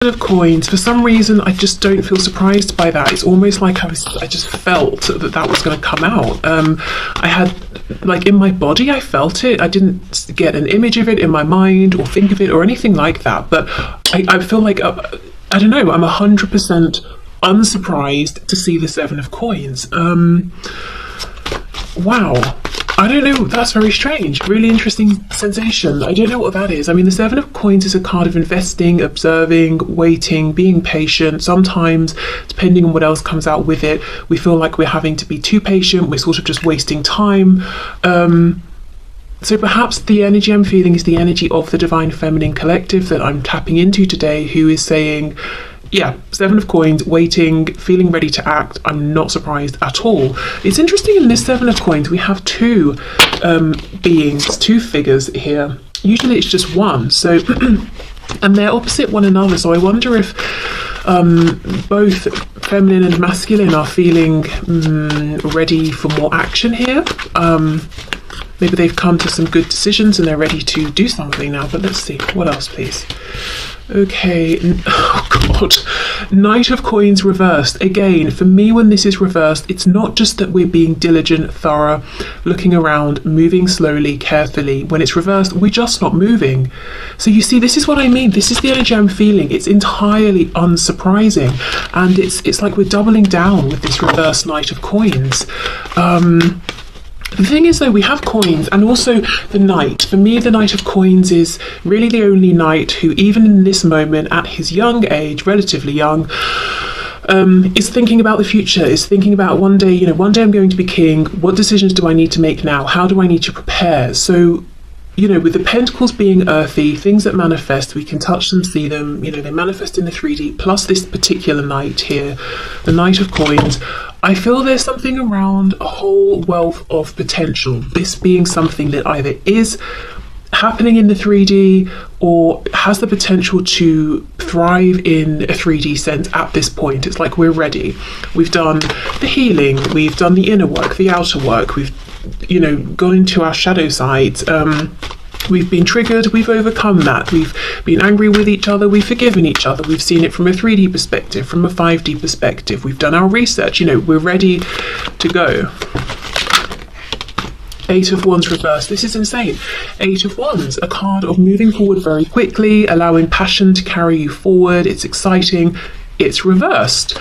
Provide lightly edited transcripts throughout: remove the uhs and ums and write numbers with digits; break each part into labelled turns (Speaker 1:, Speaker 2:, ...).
Speaker 1: of coins, for some reason I just don't feel surprised by that. It's almost like I just felt that was going to come out. I had, like, in my body, I felt it. I didn't get an image of it in my mind or think of it or anything like that, but I feel like I don't know, I'm 100% unsurprised to see the 7 of coins. Wow, I don't know, that's very strange. Really interesting sensation. I don't know what that is. I mean, the 7 of coins is a card of investing, observing, waiting, being patient. Sometimes, depending on what else comes out with it, we feel like we're having to be too patient. We're sort of just wasting time. So perhaps the energy I'm feeling is the energy of the Divine Feminine Collective that I'm tapping into today, who is saying, yeah, 7 of coins, waiting, feeling ready to act. I'm not surprised at all. It's interesting, in this 7 of coins, we have two beings, two figures here. Usually it's just one, so and they're opposite one another. So I wonder if both feminine and masculine are feeling ready for more action here. Maybe they've come to some good decisions and they're ready to do something now. But let's see, what else, please? Okay, oh god, Knight of Coins reversed. Again, for me, when this is reversed, it's not just that we're being diligent, thorough, looking around, moving slowly, carefully. When it's reversed, we're just not moving. So you see, this is what I mean. This is the energy I'm feeling. It's entirely unsurprising. And it's like we're doubling down with this reversed Knight of Coins. The thing is, though, we have coins and also the Knight. For me, the Knight of Coins is really the only knight who, even in this moment, at his young age, relatively young, is thinking about the future, is thinking about one day I'm going to be king. What decisions do I need to make now? How do I need to prepare? So, with the pentacles being earthy, things that manifest, we can touch them, see them, they manifest in the 3D, plus this particular knight here, the Knight of Coins. I feel there's something around a whole wealth of potential, this being something that either is happening in the 3D or has the potential to thrive in a 3D sense at this point. It's like we're ready. We've done the healing, we've done the inner work, the outer work, we've gone into our shadow sides. We've been triggered, we've overcome that, we've been angry with each other, we've forgiven each other, we've seen it from a 3D perspective, from a 5D perspective, we've done our research, we're ready to go. 8 of Wands reversed. This is insane. 8 of Wands, a card of moving forward very quickly, allowing passion to carry you forward. It's exciting. It's reversed.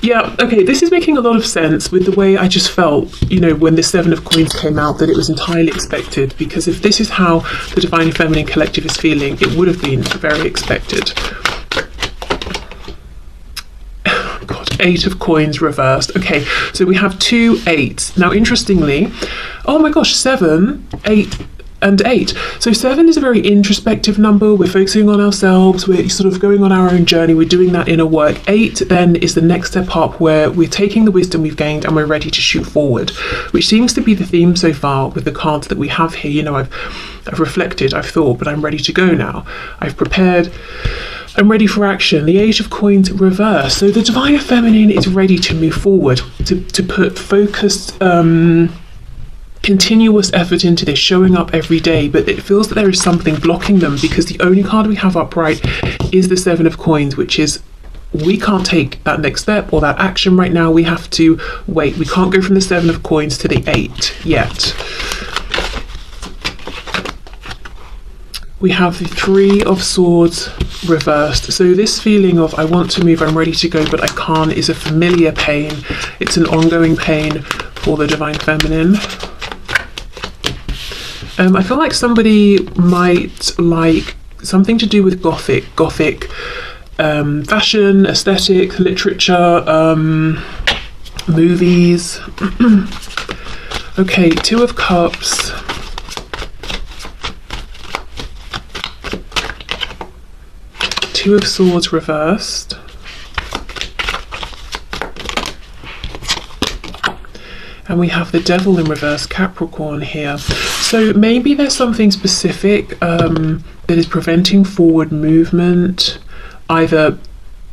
Speaker 1: Yeah, okay, this is making a lot of sense with the way I just felt, when the 7 of Coins came out, that it was entirely expected, because if this is how the Divine Feminine Collective is feeling, it would have been very expected. God, 8 of Coins reversed. Okay, so we have 2 8s. Now, interestingly, oh my gosh, 7, 8, and 8. So 7 is a very introspective number. We're focusing on ourselves. We're sort of going on our own journey. We're doing that inner work. 8 then is the next step up, where we're taking the wisdom we've gained and we're ready to shoot forward, which seems to be the theme so far with the cards that we have here. I've reflected, I've thought, but I'm ready to go now. I've prepared. I'm ready for action. The 8 of Coins reverse. So the Divine Feminine is ready to move forward, to put focused, continuous effort into this, showing up every day, but it feels that there is something blocking them, because the only card we have upright is the 7 of Coins, which is, we can't take that next step or that action right now. We have to wait. We can't go from the 7 of Coins to the 8 yet. We have the 3 of Swords reversed. So this feeling of I want to move, I'm ready to go, but I can't, is a familiar pain. It's an ongoing pain for the Divine Feminine. I feel like somebody might like something to do with Gothic fashion, aesthetic, literature, movies. Okay, 2 of Cups. Two of Swords reversed. And we have the Devil in reverse, Capricorn here. So maybe there's something specific that is preventing forward movement, either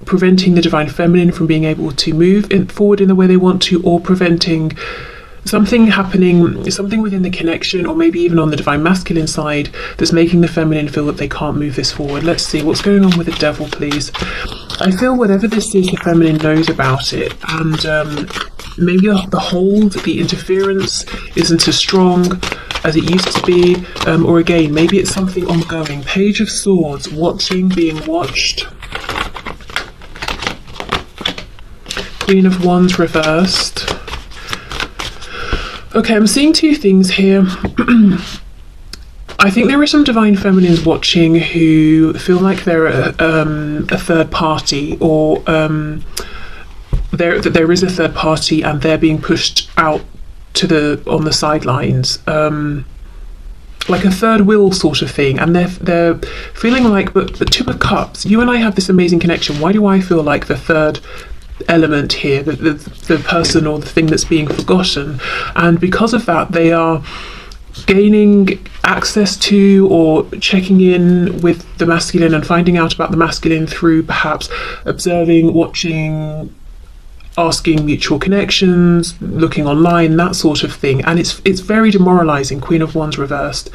Speaker 1: preventing the Divine Feminine from being able to move forward in the way they want to, or preventing something happening, something within the connection, or maybe even on the divine masculine side, that's making the feminine feel that they can't move this forward. Let's see what's going on with the devil, please. I feel whatever this is, the feminine knows about it, and maybe the hold, the interference isn't as strong as it used to be, or again, maybe it's something ongoing. Page of Swords, watching, being watched. Queen of Wands reversed. Okay, I'm seeing two things here. I think there are some divine feminines watching who feel like they're a third party, or there is a third party and they're being pushed out to on the sidelines, like a third wheel sort of thing, and they're feeling like, but Two of Cups, you and I have this amazing connection. Why do I feel like the third element here, the person or the thing that's being forgotten? And because of that, they are gaining access to or checking in with the masculine and finding out about the masculine through perhaps observing, watching, asking mutual connections, looking online, that sort of thing. And it's very demoralizing. Queen of Wands reversed.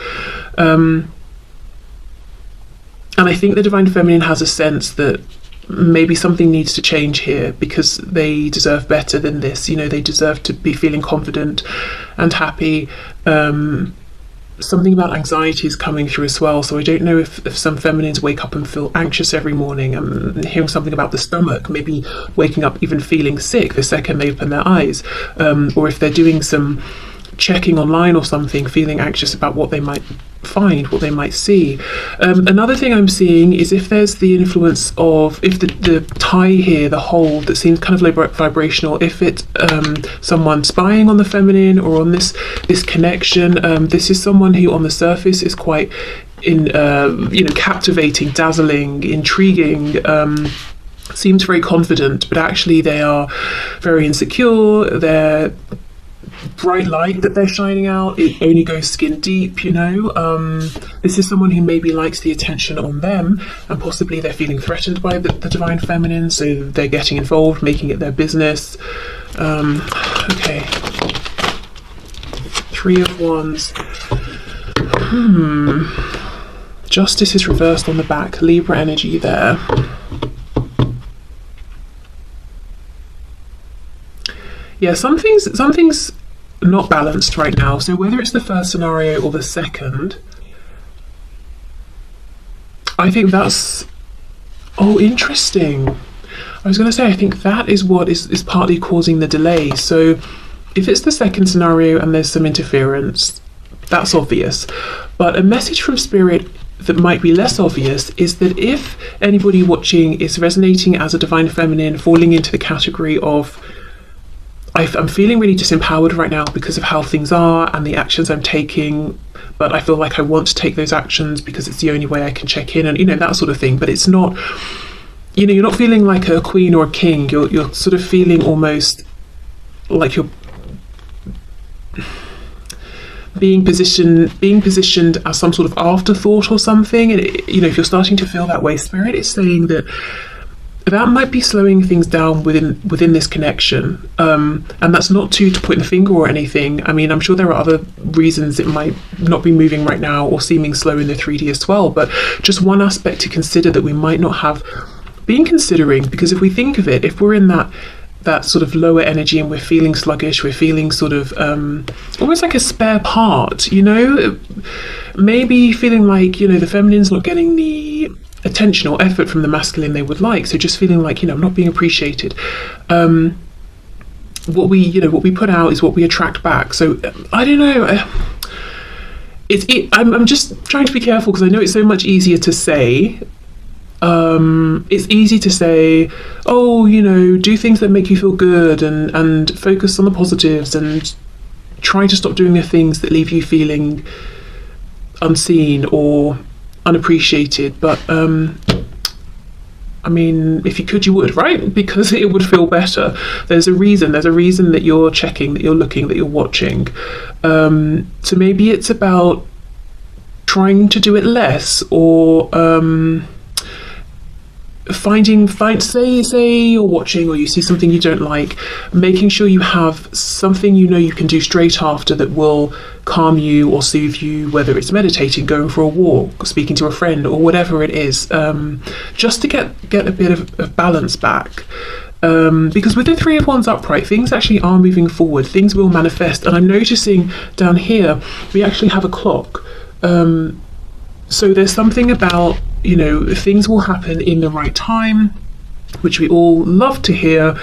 Speaker 1: And I think the divine feminine has a sense that maybe something needs to change here, because they deserve better than this. You know, they deserve to be feeling confident and happy. Something about anxiety is coming through as well. So I don't know if some feminines wake up and feel anxious every morning. I'm hearing something about the stomach, maybe waking up even feeling sick the second they open their eyes, or if they're doing some checking online or something, feeling anxious about what they might find, what they might see. Another thing I'm seeing is if there's the influence of, if the tie here, the hold that seems kind of vibrational, if it's someone spying on the feminine or on this connection. This is someone who on the surface is quite captivating, dazzling, intriguing, seems very confident, but actually they are very insecure. They're bright light that they're shining out, it only goes skin deep, you know. This is someone who maybe likes the attention on them, and possibly they're feeling threatened by the divine feminine, so they're getting involved, making it their business. Okay, Three of Wands. Justice is reversed on the back, Libra energy there. Yeah, something's not balanced right now. So whether it's the first scenario or the second, I think that's, oh, interesting. I was going to say, I think that is what is partly causing the delay. So if it's the second scenario and there's some interference, that's obvious. But a message from Spirit that might be less obvious is that if anybody watching is resonating as a divine feminine, falling into the category of, I'm feeling really disempowered right now because of how things are and the actions I'm taking, but I feel like I want to take those actions because it's the only way I can check in, and that sort of thing. But it's not, you're not feeling like a queen or a king. You're sort of feeling almost like you're being positioned as some sort of afterthought or something. And if you're starting to feel that way, Spirit is saying that might be slowing things down within this connection, and that's not to point the finger or anything. I mean, I'm sure there are other reasons it might not be moving right now or seeming slow in the 3D as well, but just one aspect to consider that we might not have been considering, because if we think of it, if we're in that sort of lower energy and we're feeling sluggish, we're feeling sort of almost like a spare part, maybe feeling like the feminine's not getting the attention or effort from the masculine they would like, so just feeling like I'm not being appreciated. What we put out is what we attract back. So I don't know, I'm just trying to be careful, because I know it's so much easier to say. It's easy to say, oh, do things that make you feel good, and focus on the positives, and try to stop doing the things that leave you feeling unseen or unappreciated. But I mean, if you could, you would, right? Because it would feel better. There's a reason that you're checking, that you're looking, that you're watching. So maybe it's about trying to do it less, or say you're watching or you see something you don't like, making sure you have something you know you can do straight after that will calm you or soothe you, whether it's meditating, going for a walk, speaking to a friend, or whatever it is, just to get a bit of balance back. Because with the Three of Wands upright, things actually are moving forward, things will manifest. And I'm noticing down here we actually have a clock, so there's something about, you know, things will happen in the right time, which we all love to hear.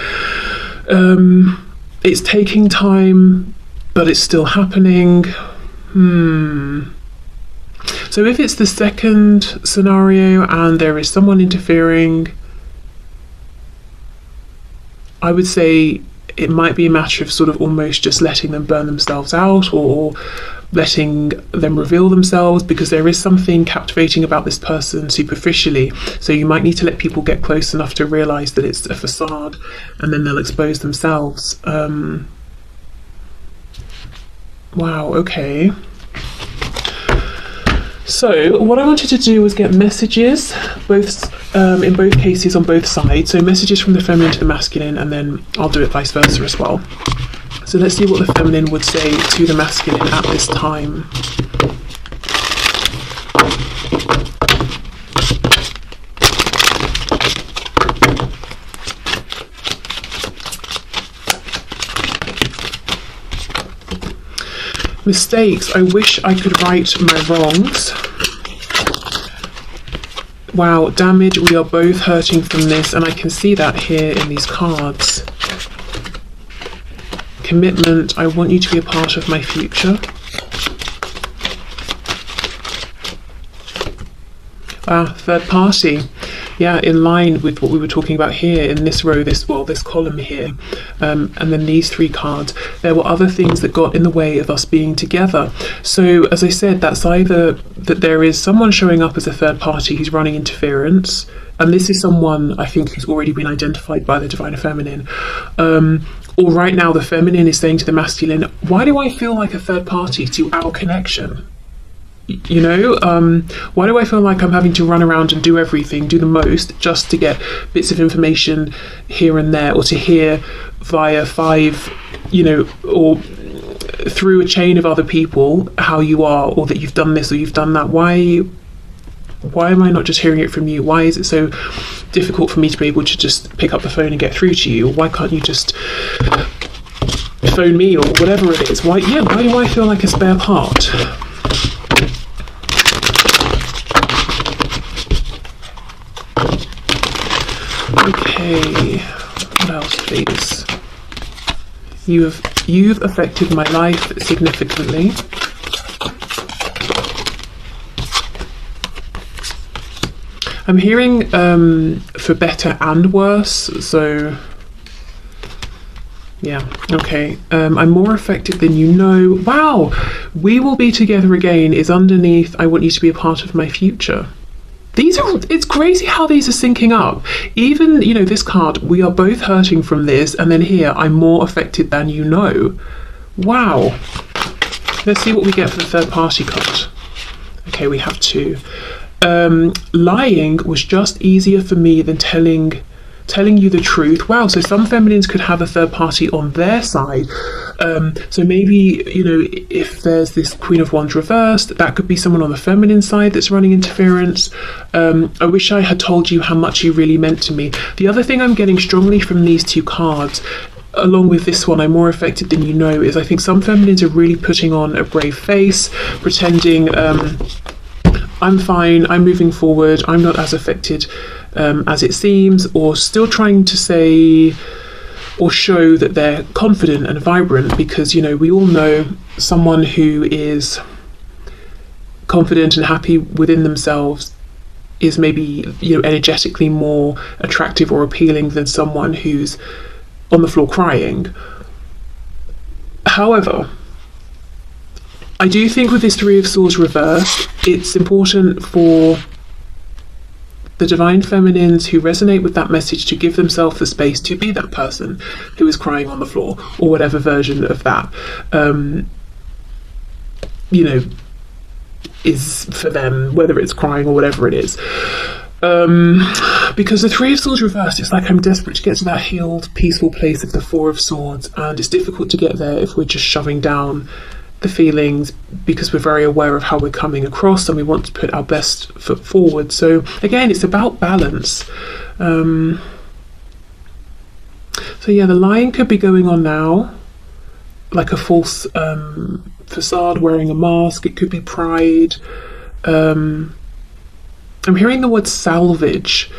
Speaker 1: It's taking time, but it's still happening. So if it's the second scenario and there is someone interfering, I would say it might be a matter of sort of almost just letting them burn themselves out, or letting them reveal themselves, because there is something captivating about this person superficially. So you might need to let people get close enough to realize that it's a facade, and then they'll expose themselves. Wow, okay. So what I wanted to do was get messages, in both cases on both sides. So messages from the feminine to the masculine, and then I'll do it vice versa as well. So let's see what the feminine would say to the masculine at this time. Mistakes. I wish I could right my wrongs. Wow, damage. We are both hurting from this, and I can see that here in these cards. Commitment. I want you to be a part of my future. Third party. Yeah, in line with what we were talking about here in this row, this column here, and then these three cards. There were other things that got in the way of us being together. So as I said, that's either that there is someone showing up as a third party who's running interference, and this is someone I think who's already been identified by the divine feminine, or right now the feminine is saying to the masculine, why do I feel like a third party to our connection? You know, why do I feel like I'm having to run around and do everything, do the most, just to get bits of information here and there, or to hear via five, you know, or through a chain of other people how you are, or that you've done this or you've done that? Why am I not just hearing it from you? Why is it so difficult for me to be able to just pick up the phone and get through to you? Why can't you just phone me, or whatever it is? Why do I feel like a spare part? Okay, what else, please? You've affected my life significantly. I'm hearing for better and worse, so yeah, okay. I'm more affected than you know. Wow, we will be together again is underneath, I want you to be a part of my future. It's crazy how these are syncing up. Even, you know, this card, we are both hurting from this, and then here, I'm more affected than you know. Wow. Let's see what we get for the third party card. Okay, we have two. Lying was just easier for me than telling you the truth. Wow, so some feminines could have a third party on their side. So maybe, you know, if there's this Queen of Wands reversed, that could be someone on the feminine side that's running interference. I wish I had told you how much you really meant to me. The other thing I'm getting strongly from these two cards, along with this one, I'm more affected than you know, is I think some feminines are really putting on a brave face, pretending I'm fine, I'm moving forward, I'm not as affected as it seems, or still trying to say or show that they're confident and vibrant, because, you know, we all know someone who is confident and happy within themselves is maybe, you know, energetically more attractive or appealing than someone who's on the floor crying. However, I do think with this Three of Swords reversed, it's important for the divine feminines who resonate with that message to give themselves the space to be that person who is crying on the floor, or whatever version of that, you know, is for them, whether it's crying or whatever it is. Because the Three of Swords reversed, it's like I'm desperate to get to that healed, peaceful place of the Four of Swords, and it's difficult to get there if we're just shoving down the feelings, because we're very aware of how we're coming across and we want to put our best foot forward. So again, it's about balance. So yeah, the lying could be going on now, like a false facade, wearing a mask. It could be pride. I'm hearing the word salvage.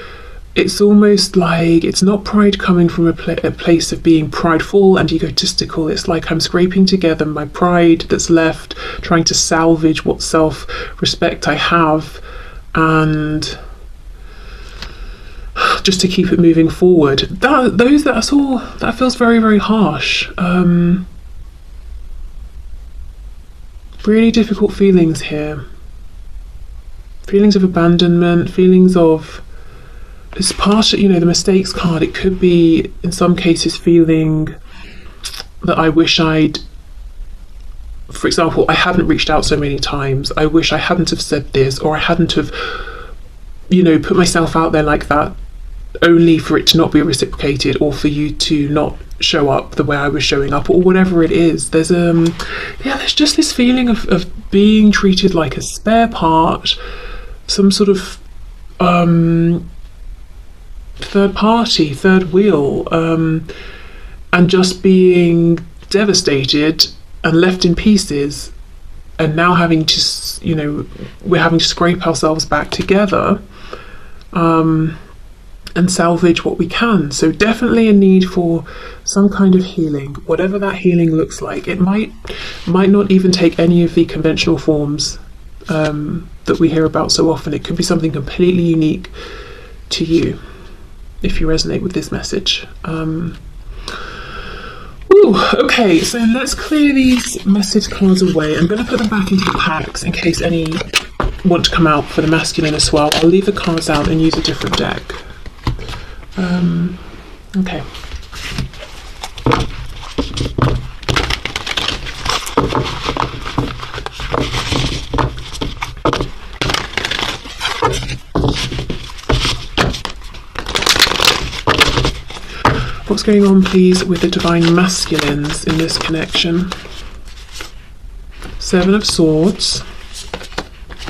Speaker 1: It's almost like it's not pride coming from a place of being prideful and egotistical. It's like I'm scraping together my pride that's left, trying to salvage what self-respect I have, and just to keep it moving forward. That feels very, very harsh. Really difficult feelings here. Feelings of abandonment, feelings of, it's part of, the mistakes card. It could be, in some cases, feeling that I wish I'd, for example, I hadn't reached out so many times. I wish I hadn't have said this, or I hadn't have, put myself out there like that, only for it to not be reciprocated, or for you to not show up the way I was showing up, or whatever it is. There's there's just this feeling of being treated like a spare part, some sort of third party, third wheel, and just being devastated and left in pieces, and now having to, we're having to scrape ourselves back together and salvage what we can. So definitely a need for some kind of healing, whatever that healing looks like. It might not even take any of the conventional forms that we hear about so often. It could be something completely unique to you, if you resonate with this message. Okay, so let's clear these message cards away. I'm going to put them back into the packs in case any want to come out for the masculine as well. I'll leave the cards out and use a different deck. Okay. What's going on, please, with the divine masculines in this connection? Seven of Swords,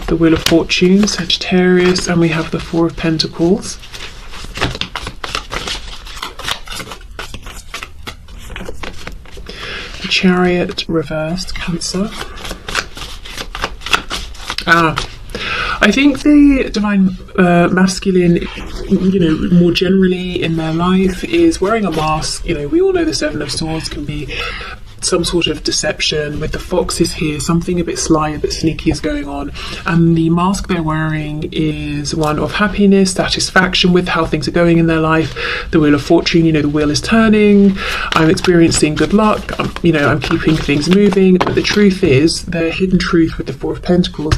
Speaker 1: the Wheel of Fortune, Sagittarius, and we have the Four of Pentacles. The Chariot reversed, Cancer. I think the divine masculine, more generally in their life, is wearing a mask. We all know the Seven of Swords can be some sort of deception. With the foxes here, something a bit sly, a bit sneaky is going on, and the mask they're wearing is one of happiness, satisfaction with how things are going in their life. The Wheel of Fortune, the wheel is turning, I'm experiencing good luck, I'm keeping things moving. But the truth is, their hidden truth with the Four of Pentacles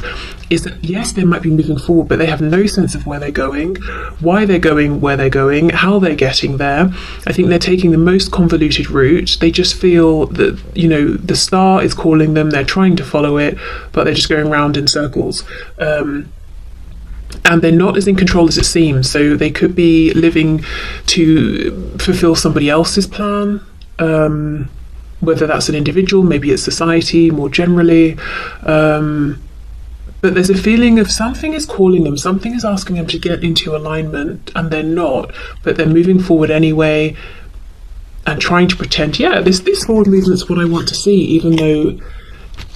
Speaker 1: is that yes, they might be moving forward, but they have no sense of where they're going, why they're going where they're going, how they're getting there. I think they're taking the most convoluted route. They just feel that, the star is calling them, they're trying to follow it, but they're just going round in circles. And they're not as in control as it seems. So they could be living to fulfill somebody else's plan, whether that's an individual, maybe it's society more generally. But there's a feeling of something is calling them, something is asking them to get into alignment, and they're not, but they're moving forward anyway and trying to pretend, this forward movement's what I want to see, even though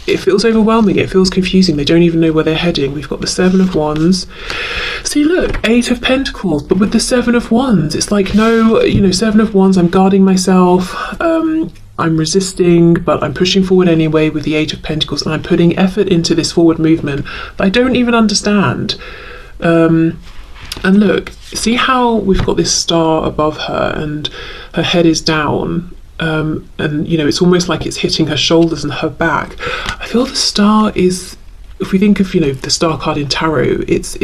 Speaker 1: it feels overwhelming, it feels confusing, they don't even know where they're heading. We've got the Seven of Wands. See, look, Eight of Pentacles, but with the Seven of Wands, it's like, no, Seven of Wands, I'm guarding myself, I'm resisting, but I'm pushing forward anyway with the Eight of Pentacles, and I'm putting effort into this forward movement that I don't even understand. And look, see how we've got this star above her and her head is down, and it's almost like it's hitting her shoulders and her back. I feel the star is, if we think of the star card in tarot, it's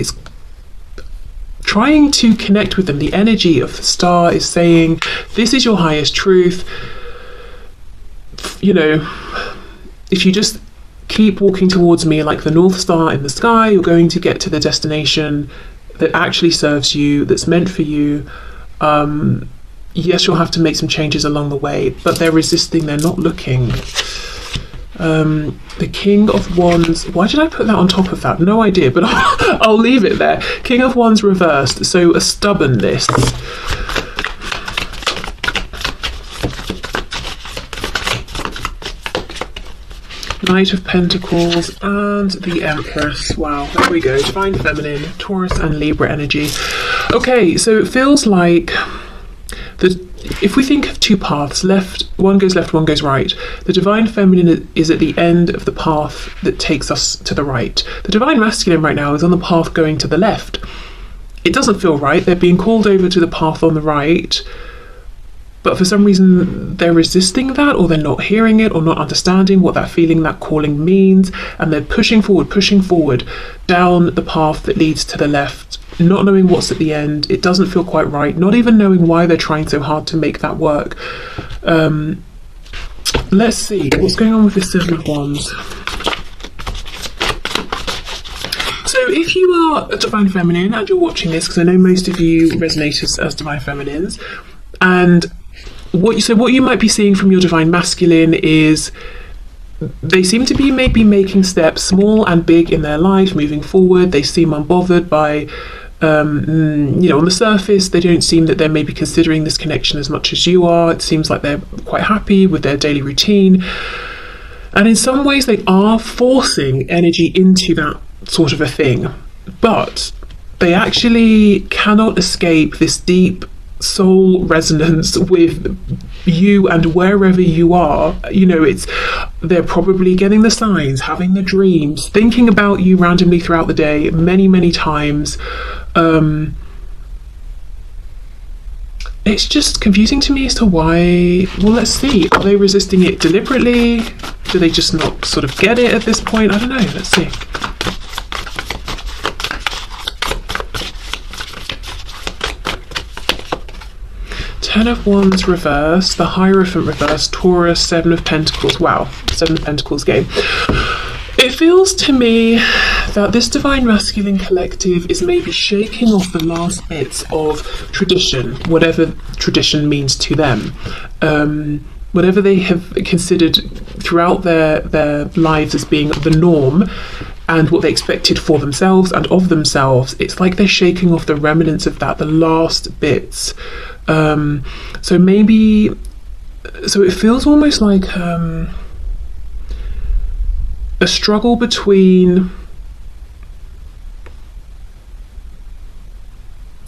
Speaker 1: trying to connect with them. The energy of the star is saying, this is your highest truth. If you just keep walking towards me like the North Star in the sky, you're going to get to the destination that actually serves you, that's meant for you. Yes, you'll have to make some changes along the way, but they're resisting, they're not looking. The King of Wands, why did I put that on top of that? No idea, but I'll leave it there. King of Wands reversed, so a stubbornness. Knight of Pentacles and the Empress. Wow, there we go. Divine Feminine, Taurus and Libra energy. Okay, so it feels like if we think of two paths, one goes left, one goes right. The Divine Feminine is at the end of the path that takes us to the right. The Divine Masculine right now is on the path going to the left. It doesn't feel right. They're being called over to the path on the right, but for some reason they're resisting that, or they're not hearing it, or not understanding what that feeling, that calling means, and they're pushing forward down the path that leads to the left, not knowing what's at the end. It doesn't feel quite right, not even knowing why they're trying so hard to make that work. Let's see what's going on with this Seven of Wands. So if you are a Divine Feminine and you're watching this, because I know most of you resonate as Divine Feminines, and what you might be seeing from your Divine Masculine is they seem to be maybe making steps, small and big, in their life, moving forward. They seem unbothered by, on the surface, they don't seem that they're maybe considering this connection as much as you are. It seems like they're quite happy with their daily routine. And in some ways, they are forcing energy into that sort of a thing. But they actually cannot escape this deep soul resonance with you and wherever you are. They're probably getting the signs, having the dreams, thinking about you randomly throughout the day many times. It's just confusing to me as to why. Well, let's see, are they resisting it deliberately? Do they just not sort of get it at this point? I don't know. Let's see. Ten of Wands reversed, the Hierophant reversed, Taurus, Seven of Pentacles. Wow, Seven of Pentacles game. It feels to me that this Divine Masculine collective is maybe shaking off the last bits of tradition, whatever tradition means to them. Whatever they have considered throughout their lives as being the norm, and what they expected for themselves and of themselves, it's like they're shaking off the remnants of that, the last bits. So it feels almost like a struggle between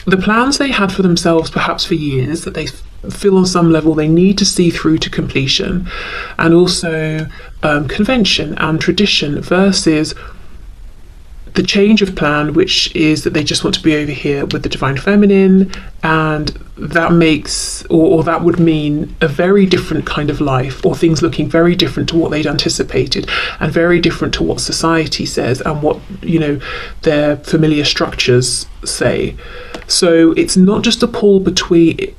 Speaker 1: the plans they had for themselves, perhaps for years, that they feel on some level they need to see through to completion, and also convention and tradition, versus the change of plan, which is that they just want to be over here with the Divine Feminine, and that makes, or that would mean a very different kind of life, or things looking very different to what they'd anticipated, and very different to what society says and what their familiar structures say. So it's not just a pull between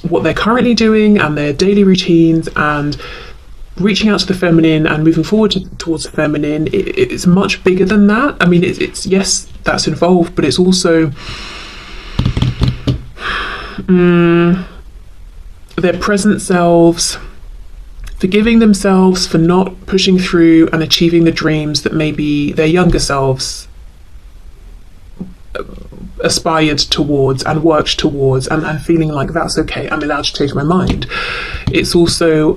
Speaker 1: what they're currently doing and their daily routines and reaching out to the feminine and moving forward towards the feminine. It's much bigger than that. I mean, it's yes, that's involved, but it's also their present selves forgiving themselves for not pushing through and achieving the dreams that maybe their younger selves aspired towards and worked towards, and feeling like that's okay, I'm allowed to change my mind. It's also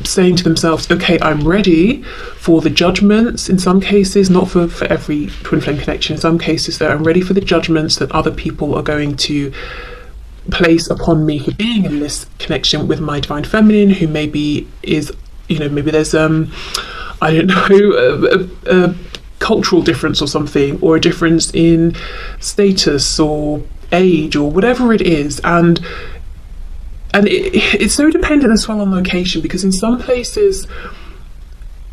Speaker 1: saying to themselves, okay, I'm ready for the judgments, in some cases, not for every twin flame connection, in some cases that I'm ready for the judgments that other people are going to place upon me for being in this connection with my Divine Feminine, who maybe is, maybe there's I don't know, a cultural difference or something, or a difference in status or age or whatever it is, and it's so dependent as well on location, because in some places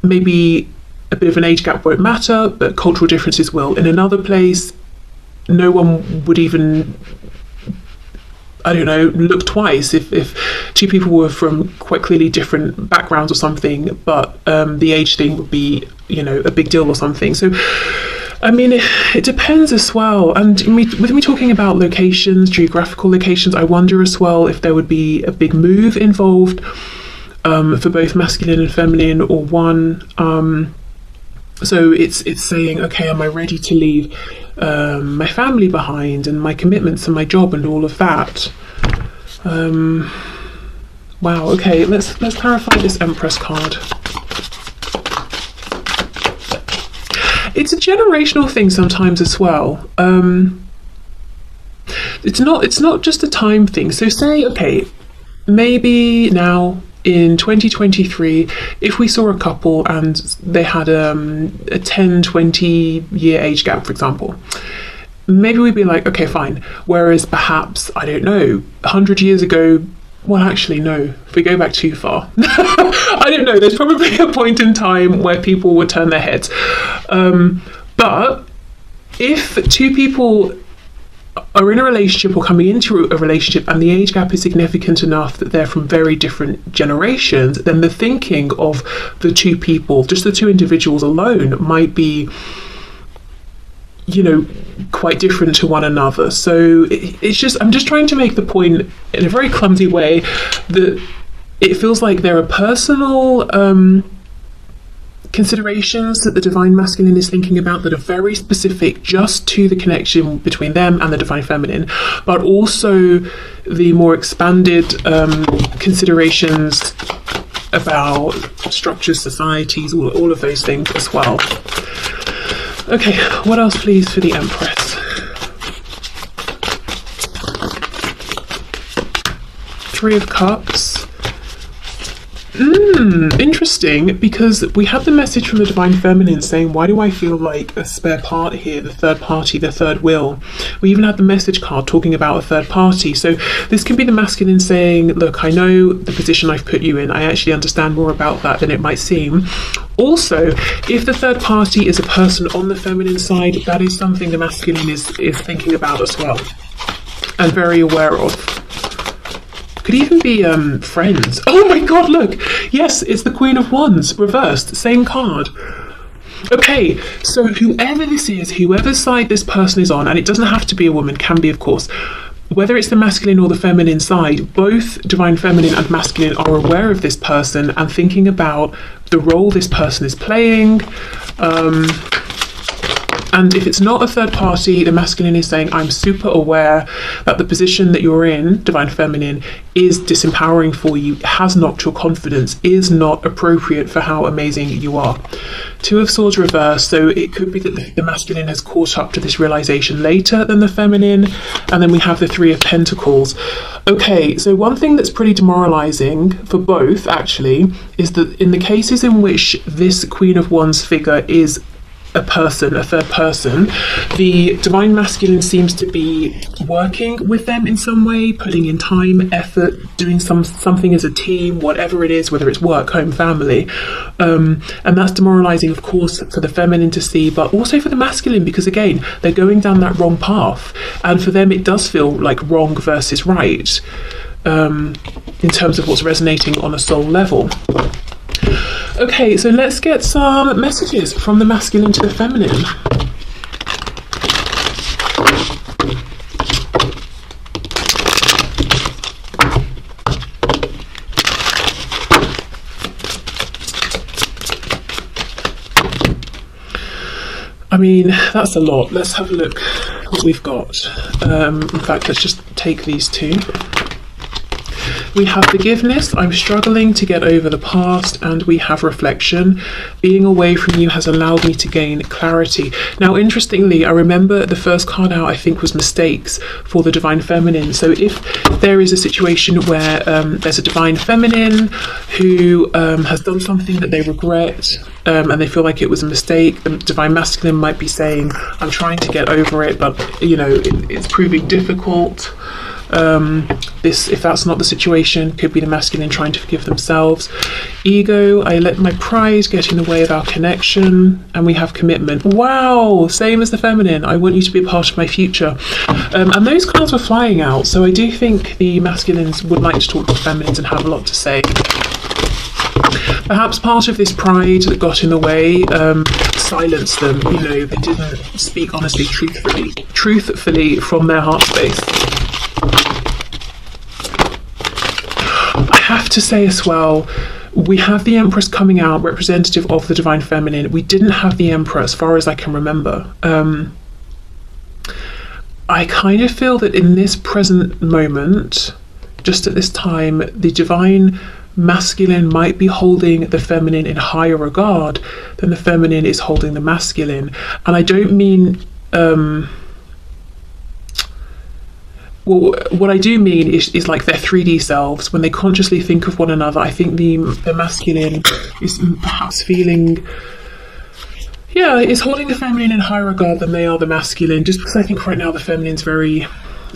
Speaker 1: maybe a bit of an age gap won't matter, but cultural differences will. In another place, no one would even, I don't know, look twice if two people were from quite clearly different backgrounds or something, but the age thing would be, a big deal or something. So I mean, it depends as well. And with me talking about locations, geographical locations, I wonder as well if there would be a big move involved for both masculine and feminine, or one. So it's saying, okay, am I ready to leave my family behind and my commitments and my job and all of that? Wow. Okay, let's clarify this Empress card. It's a generational thing sometimes as well. It's not just a time thing. So say, okay, maybe now in 2023, if we saw a couple and they had a 10-20 year age gap, for example, maybe we'd be like, okay, fine. Whereas perhaps, I don't know, 100 years ago, well, actually, no, if we go back too far, I don't know, there's probably a point in time where people would turn their heads. But if two people are in a relationship or coming into a relationship and the age gap is significant enough that they're from very different generations, then the thinking of the two people, just the two individuals alone, might be, you know, quite different to one another. So it's just, I'm just trying to make the point in a very clumsy way that it feels like there are personal considerations that the divine masculine is thinking about that are very specific just to the connection between them and the divine feminine, but also the more expanded considerations about structures, societies, all of those things as well. Okay, what else please for the Empress? Three of Cups. Interesting, because we have the message from the divine feminine saying, why do I feel like a spare part here, the third party, the third wheel? We even had the message card talking about a third party. So this can be the masculine saying, look, I know the position I've put you in, I actually understand more about that than it might seem. Also, if the third party is a person on the feminine side, that is something the masculine is thinking about as well and very aware of. Could even be friends. Oh my god, look! Yes, it's the Queen of Wands, reversed, same card. Okay, so whoever this is, whoever side this person is on, and it doesn't have to be a woman, can be of course, whether it's the masculine or the feminine side, both divine feminine and masculine are aware of this person and thinking about the role this person is playing. And if it's not a third party, the masculine is saying, I'm super aware that the position that you're in, divine feminine, is disempowering for you, has knocked your confidence, is not appropriate for how amazing you are. Two of Swords reversed, so it could be that the masculine has caught up to this realization later than the feminine. And then we have the Three of Pentacles. Okay, so one thing that's pretty demoralizing for both, actually, is that in the cases in which this Queen of Wands figure is a person, a third person, the divine masculine seems to be working with them in some way, putting in time, effort, doing something as a team, whatever it is, whether it's work, home, family, and that's demoralizing, of course, for the feminine to see, but also for the masculine, because again, they're going down that wrong path, and for them it does feel like wrong versus right, in terms of what's resonating on a soul level. Okay, so let's get some messages from the masculine to the feminine. I mean, that's a lot. Let's have a look what we've got. In fact, let's just take these two. We have forgiveness, I'm struggling to get over the past, and we have reflection. Being away from you has allowed me to gain clarity. Now, interestingly, I remember the first card out, I think, was mistakes for the divine feminine. So if there is a situation where there's a divine feminine who has done something that they regret, and they feel like it was a mistake, the divine masculine might be saying, I'm trying to get over it, but you know, it's proving difficult. If that's not the situation, could be the masculine trying to forgive themselves. Ego, I let my pride get in the way of our connection. And we have commitment. Wow, same as the feminine. I want you to be a part of my future. And those cards were flying out, so I do think the masculines would like to talk to the feminines and have a lot to say. Perhaps part of this pride that got in the way, silenced them. You know, they didn't speak honestly, truthfully from their heart space. I have to say as well, we have the Empress coming out, representative of the Divine Feminine. We didn't have the Emperor as far as I can remember. I kind of feel that in this present moment, just at this time, the Divine Masculine might be holding the Feminine in higher regard than the Feminine is holding the Masculine. And I don't mean... well, what I do mean is like their 3D selves, when they consciously think of one another. I think the masculine is perhaps feeling, is holding the feminine in higher regard than they are the masculine, just because I think right now the feminine's very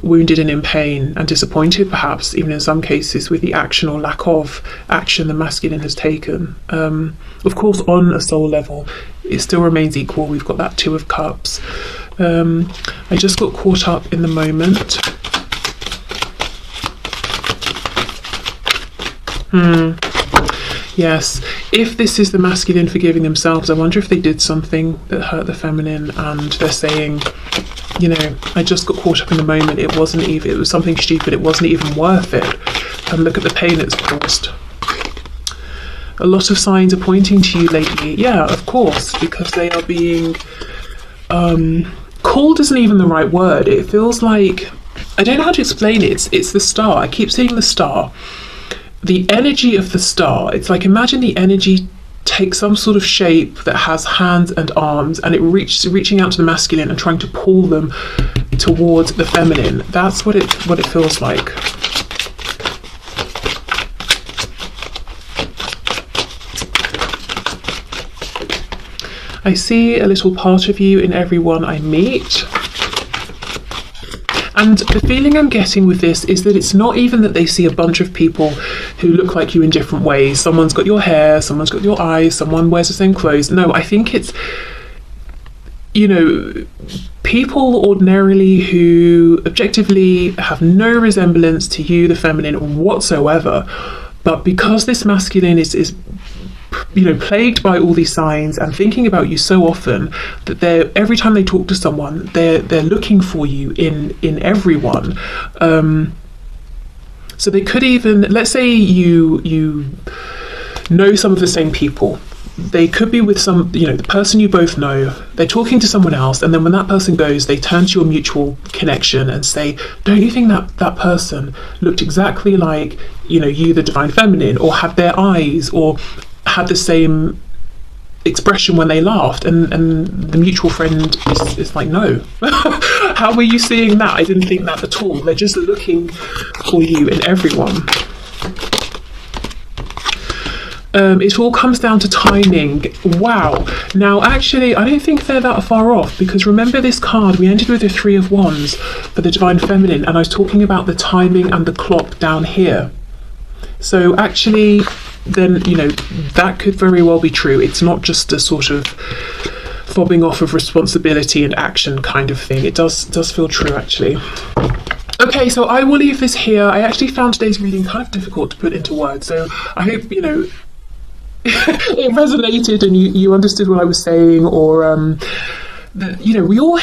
Speaker 1: wounded and in pain and disappointed, perhaps even in some cases, with the action or lack of action the masculine has taken. Of course, on a soul level, it still remains equal. We've got that Two of Cups. I just got caught up in the moment. Yes, if this is the masculine forgiving themselves, I wonder if they did something that hurt the feminine and they're saying, you know, I just got caught up in the moment, it was something stupid, it wasn't even worth it, and look at the pain it's caused. A lot of signs are pointing to you lately. Yeah, of course, because they are being called isn't even the right word. It feels like, I don't know how to explain it. It's the star. I keep seeing the star. The energy of the star, it's like, imagine the energy takes some sort of shape that has hands and arms, and it reaching out to the masculine and trying to pull them towards the feminine. That's what it feels like. I see a little part of you in everyone I meet. And the feeling I'm getting with this is that it's not even that they see a bunch of people who look like you in different ways. Someone's got your hair, someone's got your eyes, someone wears the same clothes. No, I think it's, you know, people ordinarily who objectively have no resemblance to you, the feminine, whatsoever. But because this masculine is you know, plagued by all these signs and thinking about you so often, that every time they talk to someone, they're looking for you in everyone. So they could even, let's say you know some of the same people. They could be with some, you know, the person you both know, they're talking to someone else, and then when that person goes, they turn to your mutual connection and say, don't you think that person looked exactly like, you know, you, the Divine Feminine, or had their eyes, or had the same expression when they laughed? And the mutual friend is like, no. How were you seeing that? I didn't think that at all. They're just looking for you in everyone. It all comes down to timing. Wow. Now, actually, I don't think they're that far off, because remember this card, we ended with the Three of Wands for the Divine Feminine, and I was talking about the timing and the clock down here. So actually, then, you know, that could very well be true. It's not just a sort of fobbing off of responsibility and action kind of thing. It does feel true, actually. Okay, so I will leave this here. I actually found today's reading kind of difficult to put into words, so I hope, you know, it resonated and you understood what I was saying, or that, you know, we all